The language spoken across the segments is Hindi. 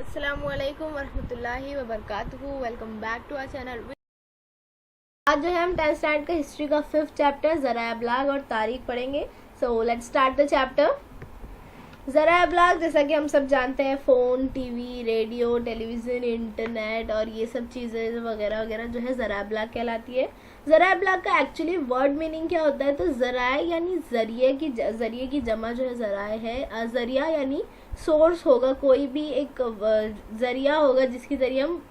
अस्सलामुअलैकुम वरहमतुल्लाहि वबरकातुहू। Welcome back to our channel. आज जो है हम 10th स्टैंडर्ड का हिस्ट्री का 5th चैप्टर ज़राए अबलाग और तारीख पढ़ेंगे। So let's start the chapter. ज़राए अबलाग जैसा कि हम सब जानते हैं, phone, TV, radio, television, internet और ये सब चीज़ें वगैरह वगैरह जो है ज़राए अबलाग कहलाती है। ज़राए अबलाग का एक्चुअली वर्ड मीनिंग क्या होता है? तो ज़राए यानी ज़रिए की जमा जो है ज़राए है। ज़रिया यानी सोर्स होगा, कोई भी एक ज़रिया होगा जिसके ज़रिए हम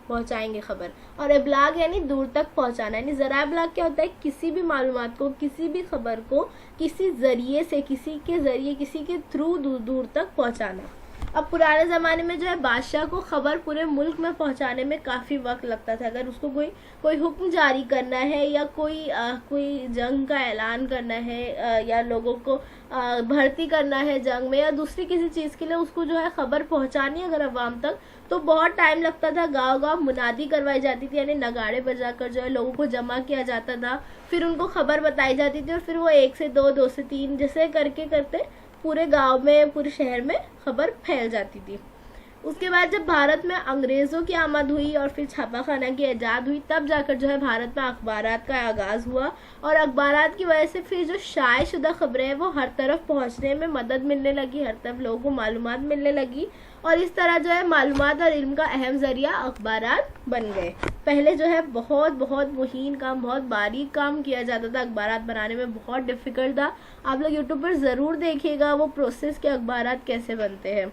पहुंचाएंगे खबर। और अबलाग यानी दूर तक पहुंचाना। यानी ज़राए अबलाग क्या होता है? किसी भी मालूमात को, किसी भी खबर को किसी ज़रिए से, किसी के ज़रिए, किसी के थ्रू दूर दूर तक पहुंचाना। अब पुराने ज़माने में जो है बादशाह को खबर पूरे मुल्क में पहुंचाने में काफ़ी वक्त लगता था। अगर उसको कोई हुक्म जारी करना है या कोई जंग का ऐलान करना है या लोगों को भर्ती करना है जंग में या दूसरी किसी चीज़ के लिए उसको जो है खबर पहुंचानी है अगर अवाम तक, तो बहुत टाइम लगता था। गांव गांव मुनादी करवाई जाती थी, यानी नगाड़े बजाकर जो है लोगों को जमा किया जाता था। फिर उनको खबर बताई जाती थी और फिर वो 1 से 2, 2 से 3 जैसे करके करते पूरे गांव में, पूरे शहर में खबर फैल जाती थी। उसके बाद जब भारत में अंग्रेज़ों की आमद हुई और फिर छापाखाना की ईजाद हुई, तब जाकर जो है भारत में अखबारात का आगाज़ हुआ। और अखबारात की वजह से फिर जो शाये शुदा खबरें हैं वो हर तरफ पहुंचने में मदद मिलने लगी, हर तरफ लोगों को मालूमात मिलने लगी। और इस तरह जो है मालूमात और इल्म का अहम ज़रिया अखबारात बन गए। पहले जो है बहुत बहुत मुहीन काम, बहुत बारीक काम किया जाता था। अखबारात बनाने में बहुत डिफ़िकल्ट था। आप लोग यूट्यूब पर ज़रूर देखिएगा वो प्रोसेस के अखबारात कैसे बनते हैं।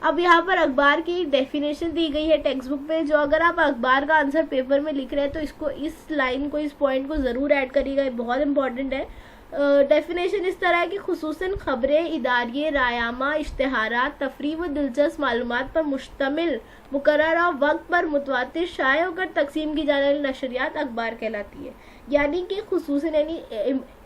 अब यहाँ पर अखबार की डेफिनेशन दी गई है टेक्स्ट बुक पे, जो अगर आप अखबार का आंसर पेपर में लिख रहे हैं तो इसको, इस लाइन को, इस पॉइंट को ज़रूर ऐड करिएगा, ये बहुत इंपॉर्टेंट है। डेफिनेशन इस तरह है कि खुसूसन खबरें, इदारिये, रायामा, इश्तिहारात, तफरीह व दिलचस्प मालूमात पर मुश्तमिल मुकर्ररा वक्त पर मुतवातिर शाये होकर तकसीम की जाने वाली नशरियात अखबार कहलाती है। यानी कि खुसूसन यानी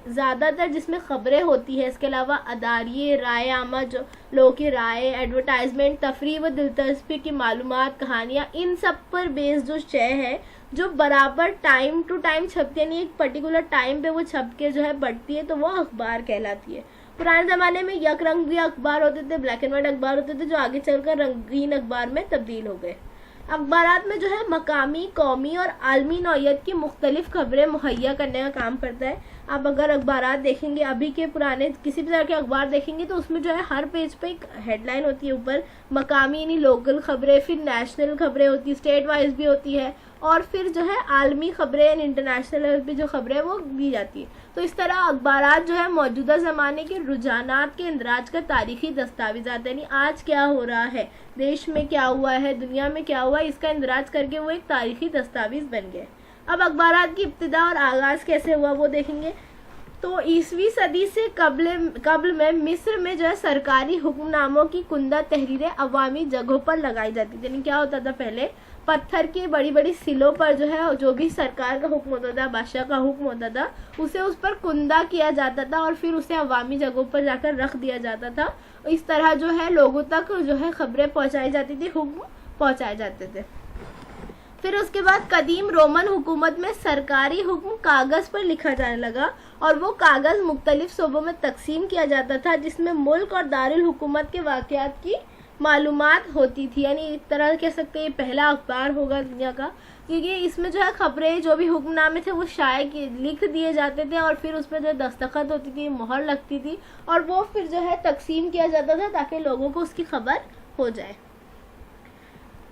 ज़्यादातर जिसमें ख़बरें होती है, इसके अलावा अदारिये, राय आमा, जो लोगों की राय, एडवर्टाइजमेंट, तफरीह व दिलचस्पी की मालूमात, कहानियाँ, इन सब पर बेस्ड जो शय है जो बराबर टाइम टू टाइम छपती है, यानी एक पर्टिकुलर टाइम पे वो छप के जो है बढ़ती है, तो वो अखबार कहलाती है। पुराने ज़माने में यक रंगी अखबार होते थे, ब्लैक एंड वाइट अखबार होते थे, जो आगे चलकर रंगीन अखबार में तब्दील हो गए। अखबारात में जो है मकामी, कौमी और आलमी नौइयत की मुख्तलिफ खबरें मुहैया करने का काम करता है। आप अगर अखबारात देखेंगे, अभी के पुराने किसी भी तरह के अखबार देखेंगे तो उसमें जो है हर पेज पे एक हेडलाइन होती है, ऊपर मकामी यानी लोकल खबरें, फिर नेशनल खबरें होती है, स्टेट वाइज भी होती है, और फिर जो है आलमी खबरें यानी इंटरनेशनल लेवल पे जो खबरें वो दी जाती है। तो इस तरह अखबारात जो है मौजूदा ज़माने के रुझानात के इंदराज का तारीखी दस्तावेज़ात, यानी आज क्या हो रहा है, देश में क्या हुआ है, दुनिया में क्या हुआ है, इसका इंदराज करके वो एक तारीखी दस्तावेज़ बन गए। अब अखबारात की इब्तिदा और आगाज़ कैसे हुआ वो देखेंगे। तो ईसवी सदी से कब्ल में मिस्र में जो है सरकारी हुक्मनामों की कुंदा तहरीरें अवामी जगहों पर लगाई जाती थी। यानी क्या होता था, पहले पत्थर की बड़ी बड़ी सिलों पर जो है जो भी सरकार का हुक्म होता था, बादशाह का हुक्म होता था, उसे उस पर कुंदा किया जाता था और फिर उसे अवामी जगहों पर जाकर रख दिया जाता था। इस तरह जो है लोगों तक जो है खबरें पहुंचाई जाती थी, हुक्म पहुंचाए जाते थे। फिर उसके बाद कदीम रोमन हुकूमत में सरकारी हुक्म कागज़ पर लिखा जाने लगा और वो कागज़ मुख्तलिफ सूबों में तकसीम किया जाता था, जिसमें मुल्क और दारुल हुकूमत के वाक़यात की मालूमात होती थी। यानी एक तरह कह सकते हैं पहला अखबार होगा दुनिया का, क्योंकि इसमें जो है खबरें, जो भी हुक्मनामे थे वो शाये लिख दिए जाते थे और फिर उसमें जो दस्तखत होती थी, मोहर लगती थी और वो फिर जो है तकसीम किया जाता था ताकि लोगों को उसकी खबर हो जाए।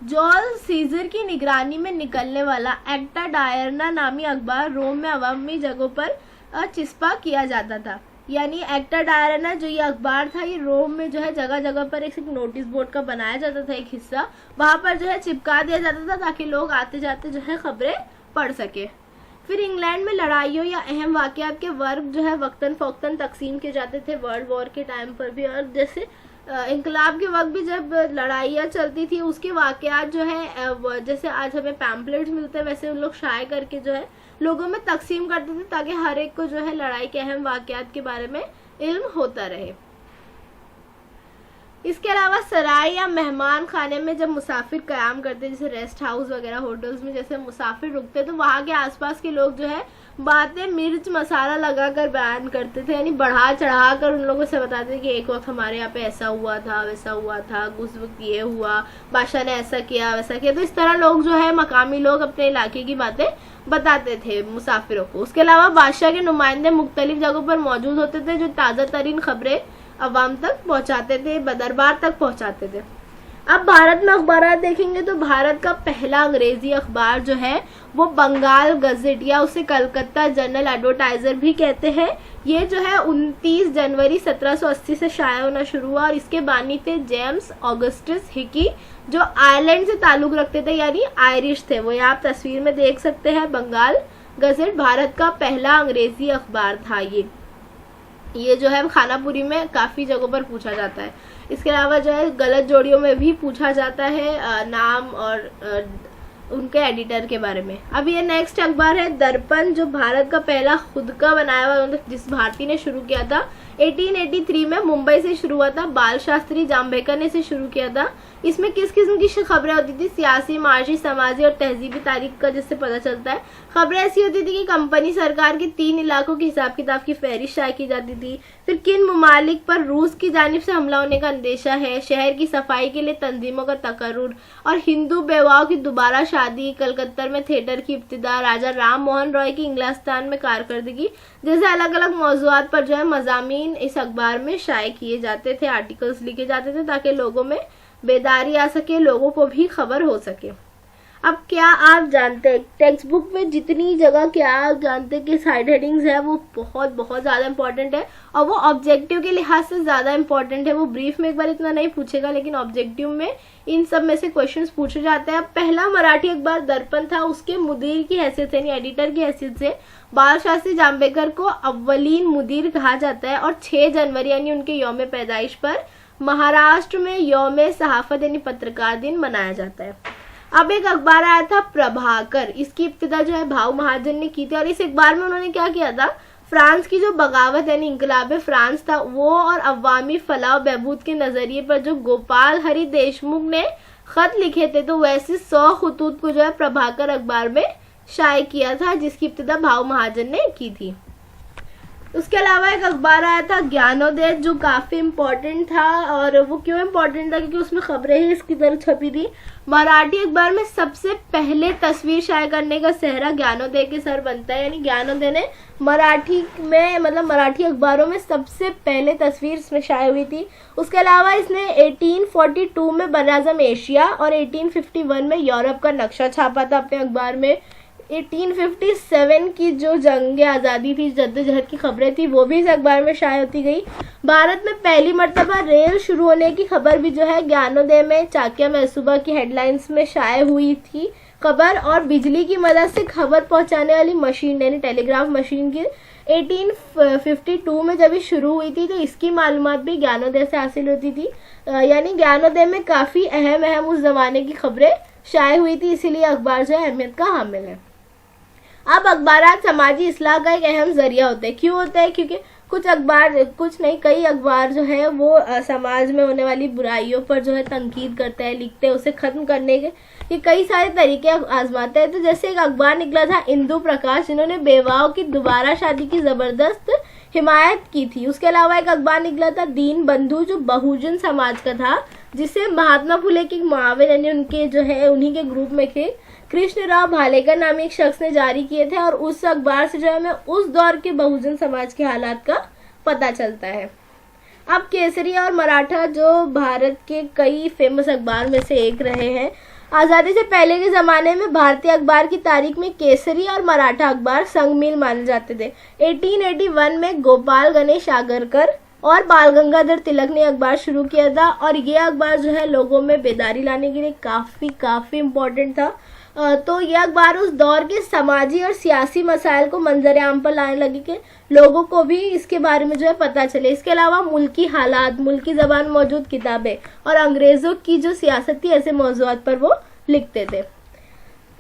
जूलियस सीजर की निगरानी में निकलने वाला एक्टा डायरना नामी अखबार रोम में अवामी जगहों पर चिस्पा किया जाता था। यानी एक्टा डायरना जो ये अखबार था, ये रोम में जो है जगह जगह पर एक नोटिस बोर्ड का बनाया जाता था, एक हिस्सा वहाँ पर जो है चिपका दिया जाता था ताकि लोग आते जाते जो है खबरें पढ़ सके। फिर इंग्लैंड में लड़ाइयों या अहम वाक़यात के वर्ग जो है वक्तन फ़ौक्तन तकसीम किए जाते थे, वर्ल्ड वॉर के टाइम पर भी, और जैसे इनकलाब के वक्त भी जब लड़ाइयाँ चलती थी उसके वाक़यात जो है, जैसे आज हमें पैम्पलेट्स मिलते हैं वैसे उन लोग शाये करके जो है लोगों में तकसीम करते थे ताकि हर एक को जो है लड़ाई के अहम वाक़यात के बारे में इल्म होता रहे। इसके अलावा सराय या मेहमान खाने में जब मुसाफिर क़याम करते, जैसे रेस्ट हाउस वगैरह होटल्स में जैसे मुसाफिर रुकते, तो वहाँ के आसपास के लोग जो है बातें मिर्च मसाला लगाकर बयान करते थे, यानी बढ़ा चढ़ा कर उन लोगों से बताते थे कि एक वक्त हमारे यहाँ पे ऐसा हुआ था, वैसा हुआ था, उस वक्त ये हुआ, बादशाह ने ऐसा किया वैसा किया। तो इस तरह लोग जो है मकामी लोग अपने इलाके की बातें बताते थे मुसाफिरों को। उसके अलावा बादशाह के नुमाइंदे मुख्तलिफ जगहों पर मौजूद होते थे जो ताज़ा तरीन खबरें अवाम तक पहुँचाते थे, दरबार तक पहुँचाते थे। अब भारत में अखबार देखेंगे तो भारत का पहला अंग्रेजी अखबार जो है वो बंगाल गजेट या उसे कलकत्ता जनरल एडवर्टाइजर भी कहते हैं। ये जो है 29 जनवरी 1780 से शाया होना शुरू हुआ और इसके बानी थे जेम्स ऑगस्टस हिकी, जो आयरलैंड से ताल्लुक रखते थे, यानी आयरिश थे वो। आप तस्वीर में देख सकते हैं, बंगाल गजेट भारत का पहला अंग्रेजी अखबार था। ये जो है खानापुरी में काफ़ी जगहों पर पूछा जाता है। इसके अलावा जो है गलत जोड़ियों में भी पूछा जाता है नाम और उनके एडिटर के बारे में। अब ये नेक्स्ट अखबार है दर्पण, जो भारत का पहला खुद का बनाया हुआ, मतलब जिस भारती ने शुरू किया था 1883 में मुंबई से शुरू हुआ था। बाल शास्त्री जाम्बेकर ने इसे शुरू किया था। इसमें किस किस्म की खबरें होती थी, सियासी, माशी, समाजी और तहजीबी तारीख का, जिससे पता चलता है। खबरें ऐसी होती थी कि कंपनी सरकार के 3 इलाकों के हिसाब किताब की फहरिस्त शाया की जाती थी, फिर किन ममालिक पर रूस की जानिब से हमला होने का अंदेशा है, शहर की सफाई के लिए तंजीमों का तकर्रुर और हिंदू बेवाओं की दोबारा शादी, कलकत्ता में थिएटर की इब्तिदा, राजा राम मोहन रॉय की इंग्लिस्तान में कारकर्दगी, जैसे अलग अलग मौज़ूआत पर जो है मज़ामीन इस अखबार में शाये किए जाते थे, आर्टिकल्स लिखे जाते थे ताकि लोगों में बेदारी आ सके, लोगों को भी खबर हो सके। अब क्या आप जानते हैं टेक्स्ट बुक में जितनी जगह क्या आप जानते हैं कि साइड हेडिंग्स है वो बहुत बहुत ज़्यादा इंपॉर्टेंट है और वो ऑब्जेक्टिव के लिहाज से ज़्यादा इंपॉर्टेंट है। वो ब्रीफ में एक बार इतना नहीं पूछेगा, लेकिन ऑब्जेक्टिव में इन सब में से क्वेश्चंस पूछे जाते हैं। पहला मराठी अखबार दर्पण था, उसके मुदीर की हैसियत से यानी एडिटर की हैसियत से बाल शास्त्री जाम्बेकर को अव्वलीन मुदीर कहा जाता है और 6 जनवरी यानी उनके यौम पैदाइश पर महाराष्ट्र में यौम सहाफत यानी पत्रकार दिन मनाया जाता है। अब एक अखबार आया था प्रभाकर, इसकी इब्तिदा जो है भाऊ महाजन ने की थी और इस अखबार में उन्होंने क्या किया था, फ्रांस की जो बगावत यानी इंकलाब फ्रांस था वो और अवामी फलाह बहबूद के नजरिए पर जो गोपाल हरि देशमुख ने खत लिखे थे, तो वैसे 100 खतूत को जो है प्रभाकर अखबार में शाये किया था, जिसकी इब्तिदा भाऊ महाजन ने की थी। उसके अलावा एक अखबार आया था ज्ञानोदय, जो काफ़ी इम्पोर्टेंट था। और वो क्यों इम्पोर्टेंट था, क्योंकि उसमें खबरें ही इसकी तरह छपी थी। मराठी अखबार में सबसे पहले तस्वीर शाये करने का सेहरा ज्ञानोदय के सर बनता है, यानी ज्ञानोदय ने मराठी में मतलब मराठी अखबारों में सबसे पहले तस्वीर इसमें शाये हुई थी। उसके अलावा इसने 1842 में बराज़म एशिया और 1851 में यूरोप का नक्शा छापा था अपने अखबार में। 1857 की जो जंग आज़ादी थी, जद्दोजहद की खबरें थी, वो भी इस अखबार में शाये होती गई। भारत में पहली मर्तबा रेल शुरू होने की खबर भी जो है ज्ञानोदय में चाकिया महसूबा की हेडलाइंस में शाये हुई थी खबर। और बिजली की मदद से खबर पहुंचाने वाली मशीन यानी टेलीग्राफ मशीन की 1852 में जब ये शुरू हुई थी, तो इसकी मालूमात भी ज्ञानोदय से हासिल होती थी। यानी ज्ञानोदय में काफ़ी अहम उस जमाने की खबरें शाये हुई थी, इसीलिए अखबार जो है अहमियत का हामिल है। अब अखबार समाजी इस्लाह का एक अहम जरिया होता है। क्यों होता है, क्योंकि कई अखबार जो है वो समाज में होने वाली बुराइयों पर जो है तनकीद करते हैं, लिखते हैं, उसे ख़त्म करने के ये कई सारे तरीके आजमाते हैं। तो जैसे एक अखबार निकला था इंदु प्रकाश, जिन्होंने बेवाओं की दोबारा शादी की ज़बरदस्त हिमायत की थी। उसके अलावा एक अखबार निकला था दीन बंधु, जो बहुजन समाज का था, जिसे महात्मा फुले के मुआविन यानी उनके जो है उन्हीं के ग्रुप में थे कृष्णराव भालेकर नामी एक शख्स ने जारी किए थे। और उस अखबार से जो है हमें उस दौर के बहुजन समाज के हालात का पता चलता है। अब केसरी और मराठा जो भारत के कई फेमस अखबार में से एक रहे हैं। आज़ादी से पहले के ज़माने में भारतीय अखबार की तारीख में केसरी और मराठा अखबार संगमील माने जाते थे। 1881 में गोपाल गणेश आगरकर और बाल गंगाधर तिलक ने अखबार शुरू किया था और ये अखबार जो है लोगों में बेदारी लाने के लिए काफ़ी इम्पोर्टेंट था। तो यह अखबार उस दौर के समाजी और सियासी मसाइल को मंजर आम पर लाने लगी कि लोगों को भी इसके बारे में जो है पता चले। इसके अलावा मुल्की हालात, मुल्की ज़बान मौजूद किताबें और अंग्रेज़ों की जो सियासत थी ऐसे मौज़ूआत पर वो लिखते थे।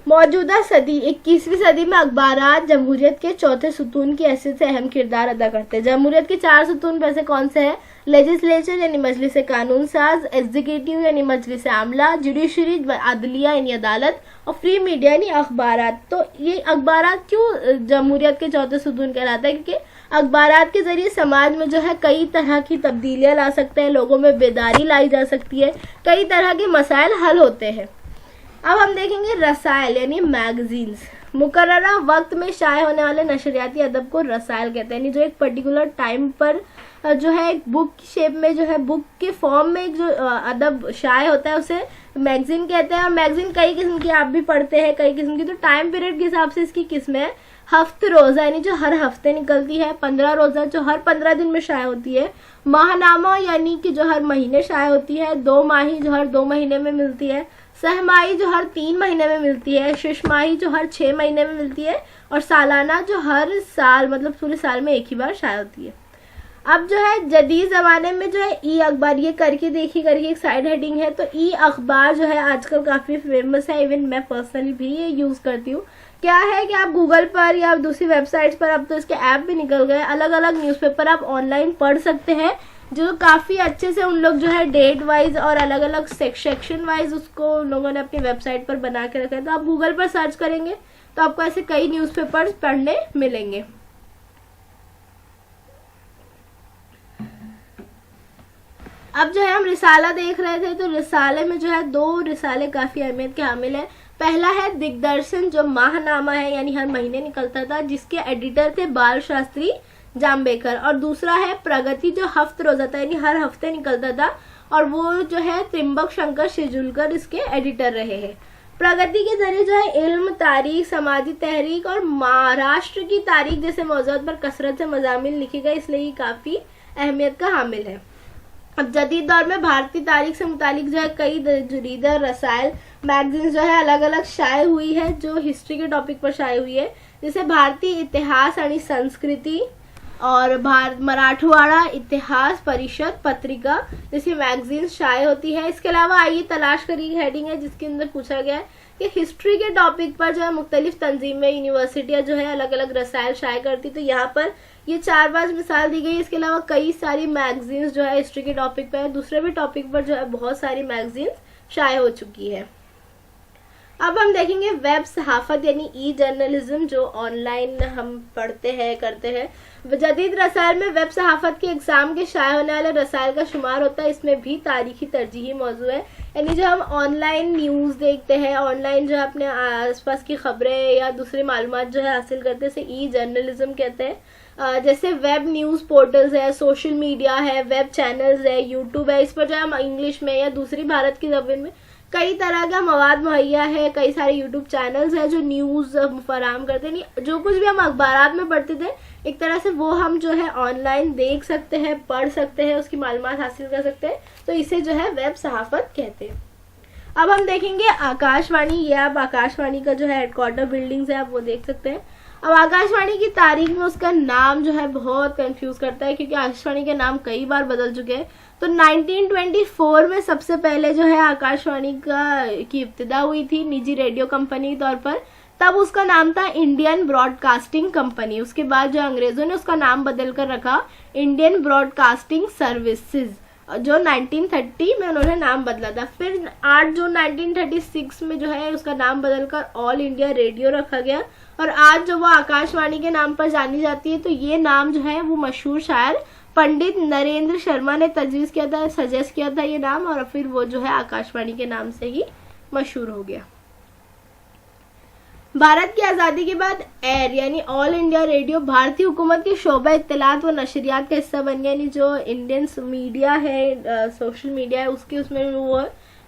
मौजूदा सदी 21वीं सदी में अखबारात जमहूरियत के चौथे सुतून की हैसियत से अहम किरदार अदा करते हैं। जमहूरियत के 4 सुतून में से कौन से हैं? लेजिस्लेचर यानी मजलिस कानून साज, एग्जीक्यूटिव यानी मजलिस आमला, जुडिशरी अदलिया यानी अदालत, और फ्री मीडिया यानी अखबारात। तो ये अखबारात क्यों जमहूरियत के चौथे सुतून कहलाता है? क्योंकि अखबारात के जरिए समाज में जो है कई तरह की तब्दीलियां ला सकते हैं, लोगों में बेदारी लाई जा सकती है, कई तरह के मसाइल हल होते हैं। अब हम देखेंगे रसायल यानी मैगजीन्स। मुकर्ररा वक्त में शाये होने वाले नशरियाती अदब को रसायल कहते हैं, यानी जो एक पर्टिकुलर टाइम पर जो है एक बुक की शेप में, जो है बुक के फॉर्म में एक जो अदब शाये होता है उसे मैगजीन कहते हैं। और मैगजीन कई किस्म की आप भी पढ़ते हैं, कई किस्म की। तो टाइम पीरियड के हिसाब से इसकी किस्में है। हफ्त रोज़ा यानी जो हर हफ्ते निकलती है, 15 रोज़ा जो हर 15 दिन में शाये होती है, माहनामा यानी कि जो हर महीने शाये होती है, 2 माही जो हर 2 महीने में मिलती है, सहमाही जो हर 3 महीने में मिलती है, शशमाही जो हर 6 महीने में मिलती है, और सालाना जो हर साल मतलब पूरे साल में एक ही बार शाये होती है। अब जो है जदीद ज़माने में जो है ई अखबार, ये करके एक साइड हेडिंग है। तो ई अखबार जो है आजकल काफ़ी फेमस है, इवन मैं पर्सनली भी ये यूज़ करती हूँ। क्या है कि आप गूगल पर या दूसरी वेबसाइट्स पर, अब तो इसके ऐप भी निकल गए, अलग अलग न्यूज़पेपर आप ऑनलाइन पढ़ सकते हैं, जो काफ़ी अच्छे से उन लोग जो है डेट वाइज और अलग अलग सेक्शन वाइज उसको उन लोगों ने अपनी वेबसाइट पर बना के रखा है। तो आप गूगल पर सर्च करेंगे तो आपको ऐसे कई न्यूज़पेपर्स पढ़ने मिलेंगे। अब जो है हम रिसाला देख रहे थे, तो रिसाले में जो है 2 रिसाले काफ़ी अहमियत के हामिल है। पहला है दिग्दर्शन जो माहनामा है यानी हर महीने निकलता था, जिसके एडिटर थे बाल शास्त्री जाम्बेकर। और दूसरा है प्रगति जो हफ्त रोज़ा था यानी हर हफ्ते निकलता था, और वो जो है त्रिम्बक शंकर शेजुलकर इसके एडिटर रहे हैं। प्रगति के जरिए जो है इल्म, तारीख, समाजी तहरीक और महाराष्ट्र की तारीख जैसे मौजूद पर कसरत से मज़ामीन लिखे गए, इसलिए ये काफ़ी अहमियत का हामिल है। अब जदीद दौर में भारतीय तारीख से मुतालिक जो है कई जरीदा, रसायल, मैगजीन्स जो है अलग अलग शाये हुई है, जो हिस्ट्री के टॉपिक पर शाये हुई है, जैसे भारतीय इतिहास यानी संस्कृति और मराठवाड़ा इतिहास परिषद पत्रिका जैसी मैगजीन्स शाये होती है। इसके अलावा आइए तलाश करिए हेडिंग है जिसके अंदर पूछा गया है कि हिस्ट्री के टॉपिक पर जो है मुख्तलिफ तंजीमें, यूनिवर्सिटियाँ जो है अलग अलग रसायल शाये करती। तो यहाँ पर ये 4-5 मिसाल दी गई। इसके अलावा कई सारी मैगजीन्स जो है हिस्ट्री के टॉपिक पर है, दूसरे भी टॉपिक पर जो है बहुत सारी मैगजीन्स शाये हो चुकी है। अब हम देखेंगे वेब सहाफत यानी ई जर्नलिज्म, जो ऑनलाइन हम पढ़ते हैं करते हैं। जदीद रसायल में वेब सहाफत के एग्जाम के शाये होने वाले रसायल का शुमार होता है। इसमें भी तारीखी तरजीही मौजू है, यानी जो हम ऑनलाइन न्यूज़ देखते हैं, ऑनलाइन जो अपने आसपास की खबरें या दूसरी मालूमात जो है हासिल करते हैं, इसे ई जर्नलिज्म कहते हैं। जैसे वेब न्यूज़ पोर्टल्स है, सोशल मीडिया है, वेब चैनल्स है, यूट्यूब है, इस पर जो है हम इंग्लिश में या दूसरी भारत की ज़बान में कई तरह का मवाद मुहैया है। कई सारे यूट्यूब चैनल्स हैं जो न्यूज़ फराहम करते हैं। जो कुछ भी हम अखबारात में पढ़ते थे, एक तरह से वो हम जो है ऑनलाइन देख सकते हैं, पढ़ सकते हैं, उसकी मालूमात हासिल कर सकते हैं। तो इसे जो है वेब सहाफत कहते हैं। अब हम देखेंगे आकाशवाणी। ये आप आकाशवाणी का जो है हेडक्वार्टर बिल्डिंग्स है, आप वो देख सकते हैं। अब आकाशवाणी की तारीख में उसका नाम जो है बहुत कंफ्यूज करता है, क्योंकि आकाशवाणी के नाम कई बार बदल चुके हैं। तो 1924 में सबसे पहले जो है आकाशवाणी की इब्तिदा हुई थी निजी रेडियो कंपनी के तौर पर। तब उसका नाम था इंडियन ब्रॉडकास्टिंग कंपनी। उसके बाद जो अंग्रेजों ने उसका नाम बदल कर रखा इंडियन ब्रॉडकास्टिंग सर्विसेज, जो 1930 में उन्होंने नाम बदला था। फिर 8 जून 1936 में जो है उसका नाम बदलकर ऑल इंडिया रेडियो रखा गया, और आज जो वो आकाशवाणी के नाम पर जानी जाती है। तो ये नाम जो है वो मशहूर शायर पंडित नरेंद्र शर्मा ने तजवीज़ किया था, सजेस्ट किया था ये नाम, और फिर वो जो है आकाशवाणी के नाम से ही मशहूर हो गया। भारत की आज़ादी के बाद एयर यानी ऑल इंडिया रेडियो भारतीय हुकूमत के शोबा इत्तलात व नशरियात का हिस्सा बन गया। यानी जो इंडियन मीडिया है, सोशल मीडिया है, उसके उसमें वो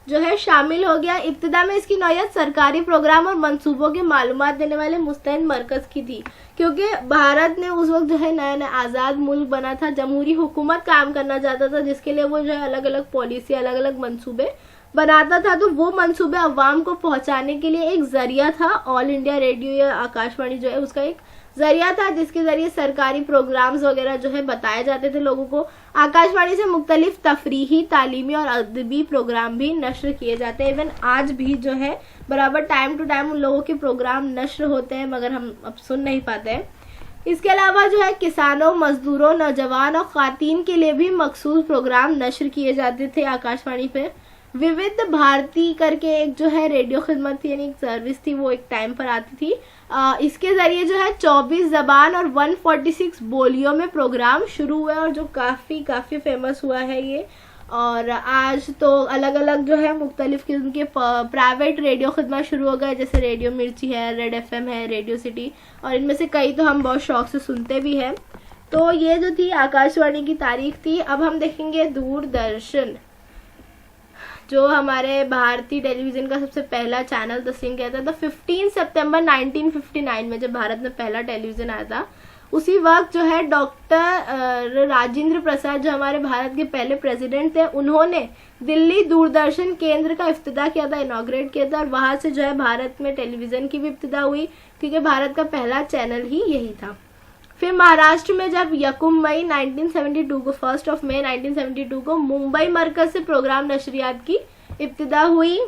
जो है शामिल हो गया। इब्तिदा में इसकी नौयत सरकारी प्रोग्राम और मंसूबों के मालूमात देने वाले मुस्तैद मरकज़ की थी, क्योंकि भारत ने उस वक्त जो है नया नया आज़ाद मुल्क बना था, जमहूरी हुकूमत काम करना चाहता था, जिसके लिए वो जो है अलग अलग पॉलिसी, अलग अलग मंसूबे बनाता था। तो वो मंसूबे अवाम को पहुंचाने के लिए एक जरिया था ऑल इंडिया रेडियो या आकाशवाणी जो है उसका एक जरिया था, जिसके जरिए सरकारी प्रोग्राम्स वगैरह जो है बताए जाते थे लोगों को। आकाशवाणी से मुख्तलिफ तफरीही, तालीमी और अदबी प्रोग्राम भी नश्र किए जाते हैं। इवन आज भी जो है बराबर टाइम टू टाइम उन लोगों के प्रोग्राम नश्र होते हैं, मगर हम अब सुन नहीं पाते हैं। इसके अलावा जो है किसानों, मजदूरों, नौजवान और खातीन के लिए भी मखसूस प्रोग्राम नश्र किए जाते थे आकाशवाणी पे। विविध भारती करके एक जो है रेडियो खिदमत थी, यानी एक सर्विस थी, वो एक टाइम पर आती थी। इसके ज़रिए जो है 24 ज़बान और 146 बोलियों में प्रोग्राम शुरू हुआ और जो काफ़ी फेमस हुआ है ये। और आज तो अलग अलग जो है मुख्तलिफ किस्म के प्राइवेट रेडियो खिदमत शुरू हो गए, जैसे रेडियो मिर्ची है, रेड FM है, रेडियो सिटी, और इनमें से कई तो हम बहुत शौक से सुनते भी हैं। तो ये जो थी आकाशवाणी की तारीख थी। अब हम देखेंगे दूरदर्शन, जो हमारे भारतीय टेलीविज़न का सबसे पहला चैनल तस्लीम किया था। 15 सितंबर 1959 में जब भारत में पहला टेलीविज़न आया था, उसी वक्त जो है डॉक्टर राजेंद्र प्रसाद, जो हमारे भारत के पहले प्रेसिडेंट थे, उन्होंने दिल्ली दूरदर्शन केंद्र का इफ्तिताह किया था, इनॉग्रेट किया था, और वहाँ से जो है भारत में टेलीविज़न की भी इब्तिदा हुई, क्योंकि भारत का पहला चैनल ही यही था। फिर महाराष्ट्र में जब 1 मई 1972 को 1 मई 1972 को मुंबई मरकज से प्रोग्राम नशरियात की इब्तिदा हुई।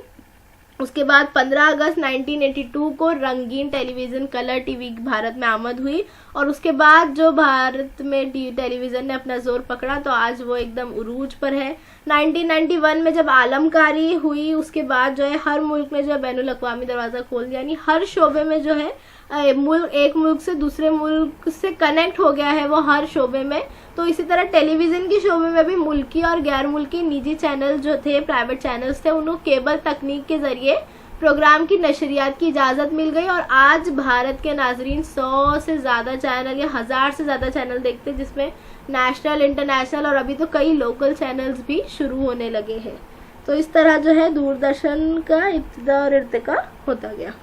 उसके बाद 15 अगस्त 1982 को रंगीन टेलीविज़न, कलर टीवी भारत में आमद हुई, और उसके बाद जो भारत में टेलीविज़न ने अपना जोर पकड़ा तो आज वो एकदम उरूज पर है। 1991 में जब आलमकारी हुई, उसके बाद जो है हर मुल्क में जो है बैनुल अक़वामी दरवाज़ा खोल दिया, यानी हर शोबे में जो है एक मुल्क से दूसरे मुल्क से कनेक्ट हो गया है वो हर शोबे में। तो इसी तरह टेलीविज़न के शोबे में भी मुल्की और गैर मुल्की निजी चैनल जो थे, प्राइवेट चैनल्स थे, उनको केबल तकनीक के ज़रिए प्रोग्राम की नशरियात की इजाज़त मिल गई, और आज भारत के नाजरीन 100 से ज़्यादा चैनल या 1000 से ज़्यादा चैनल देखते हैं, जिसमें नेशनल, इंटरनेशनल और अभी तो कई लोकल चैनल्स भी शुरू होने लगे हैं। तो इस तरह जो है दूरदर्शन का इब्तिदा और इर्तिका होता गया।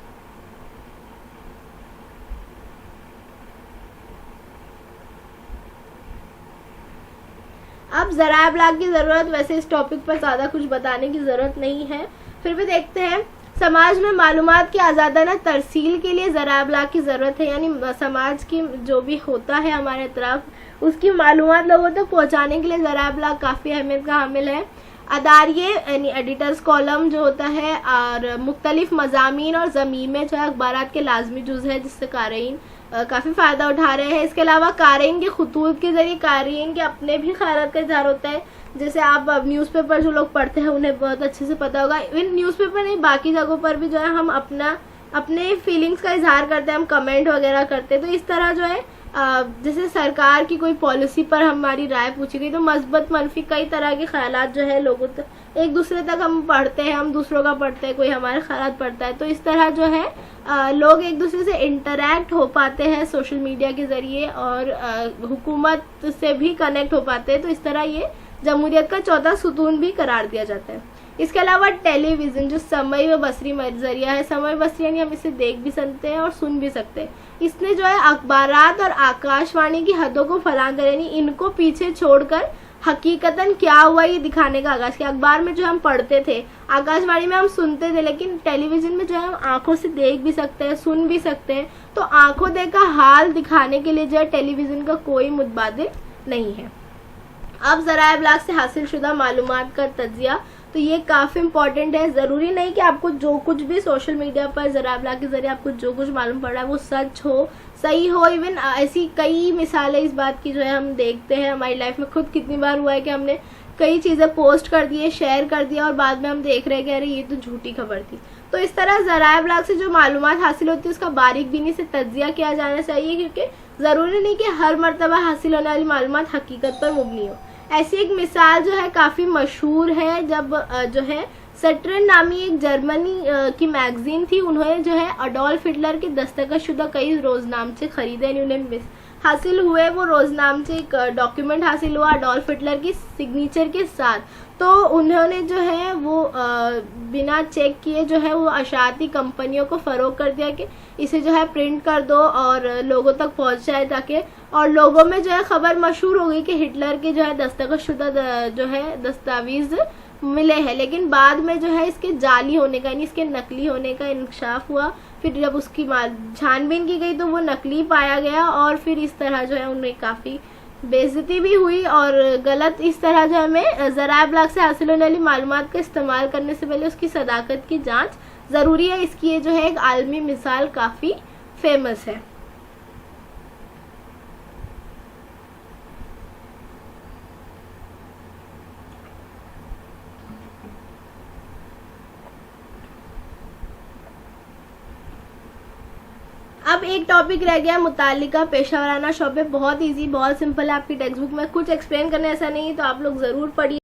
अब ज़राए इब्लाग की ज़रूरत, वैसे इस टॉपिक पर ज़्यादा कुछ बताने की ज़रूरत नहीं है, फिर भी देखते हैं। समाज में मालूमात की आज़ादाना तरसील के लिए ज़राए इब्लाग की ज़रूरत है, यानी समाज की जो भी होता है हमारे तरफ, उसकी मालूमात लोगों तक पहुँचाने के लिए ज़राए इब्लाग काफ़ी अहमियत का हामिल है। अदारिये यानी एडिटर्स कॉलम जो होता है, और मुख्तलिफ मज़ामीन और ज़मीमें जो है अखबारात के लाजमी जुज़ है, जिससे क़ारीन काफ़ी फ़ायदा उठा रहे हैं। इसके अलावा क़ारीन के खुतूत के ज़रिए क़ारीन के अपने भी ख़यालात का इज़हार होता है। जैसे आप न्यूज़पेपर जो लोग पढ़ते हैं उन्हें बहुत अच्छे से पता होगा, इवन न्यूज़पेपर नहीं, बाकी जगहों पर भी जो है हम अपने फीलिंग्स का इजहार करते हैं, हम कमेंट वगैरह करते हैं। तो इस तरह जो है जैसे सरकार की कोई पॉलिसी पर हमारी राय पूछी गई, तो मस्बत मनफी कई तरह के ख्यालात जो है लोगों तक, एक दूसरे तक हम पढ़ते हैं, हम दूसरों का पढ़ते हैं, कोई हमारे ख्यालात पढ़ता है। तो इस तरह जो है लोग एक दूसरे से इंटरेक्ट हो पाते हैं सोशल मीडिया के ज़रिए, और हुकूमत से भी कनेक्ट हो पाते हैं। तो इस तरह ये जमहूरियत का चौथा सुतून भी करार दिया जाता है। इसके अलावा टेलीविज़न जो समय व बसरी ज़रिया है, समय बसरी यानी हम इसे देख भी सकते हैं और सुन भी सकते हैं। इसने जो है अखबारात और आकाशवाणी की हदों को फलांग कर, यानी इनको पीछे छोड़कर हकीकतन क्या हुआ ये दिखाने का आगाज़ किया। अखबार में जो हम पढ़ते थे, आकाशवाणी में हम सुनते थे, लेकिन टेलीविज़न में जो है हम आंखों से देख भी सकते हैं, सुन भी सकते हैं। तो आंखों देखा हाल दिखाने के लिए जो है टेलीविज़न का कोई मुतबादिल नहीं है। अब ज़राए इब्लाग से हासिल शुदा मालूमात का तज्जिया, तो ये काफ़ी इंपॉर्टेंट है। ज़रूरी नहीं कि आपको जो कुछ भी सोशल मीडिया पर ज़राए इब्लाग के ज़रिए आपको जो कुछ मालूम पड़ रहा है वो सच हो, सही हो। इवन ऐसी कई मिसालें इस बात की जो है हम देखते हैं हमारी लाइफ में। खुद कितनी बार हुआ है कि हमने कई चीज़ें पोस्ट कर दी है, शेयर कर दिया, और बाद में हम देख रहे हैं कि अरे ये तो झूठी खबर थी। तो इस तरह ज़राए इब्लाग से जो मालूमात हासिल होती है उसका बारीक बीनी से तज्जिया किया जाना चाहिए, क्योंकि ज़रूरी नहीं कि हर मरतबा हासिल होने वाली मालूमात हकीकत पर मुबनी हो। ऐसी एक मिसाल जो है काफ़ी मशहूर है, जब जो है सट्रेन नामी एक जर्मनी की मैगजीन थी, उन्होंने जो है अडोल्फ हिटलर के दस्तखतशुदा कई रोजनामचे खरीदे, यानी उन्हें हासिल हुए वो रोजनामचे, एक डॉक्यूमेंट हासिल हुआ अडोल्फ हिटलर की सिग्नेचर के साथ। तो उन्होंने जो है वो बिना चेक किए जो है वो अशाती कंपनियों को फ़रोग कर दिया कि इसे जो है प्रिंट कर दो और लोगों तक पहुंच जाए, ताकि, और लोगों में जो है खबर मशहूर हो गई कि हिटलर के जो है दस्तखतशुदा जो है दस्तावेज़ मिले हैं। लेकिन बाद में जो है इसके जाली होने का, यानी इसके नकली होने का इंकशाफ हुआ। फिर जब उसकी छानबीन की गई तो वो नकली पाया गया, और फिर इस तरह जो है उनमें काफ़ी बेइज्जती भी हुई। और गलत इस तरह जो हमें ज़राए इब्लाग से हासिल होने वाली मालूमात का इस्तेमाल करने से पहले उसकी सदाकत की जांच ज़रूरी है। इसकी ये जो है एक आलमी मिसाल काफ़ी फेमस है। अब एक टॉपिक रह गया मुतालिका पेशा वराना शोबे। बहुत इजी, बहुत सिंपल है, आपकी टेक्स्ट बुक में कुछ एक्सप्लेन करने ऐसा नहीं है, तो आप लोग ज़रूर पढ़िए।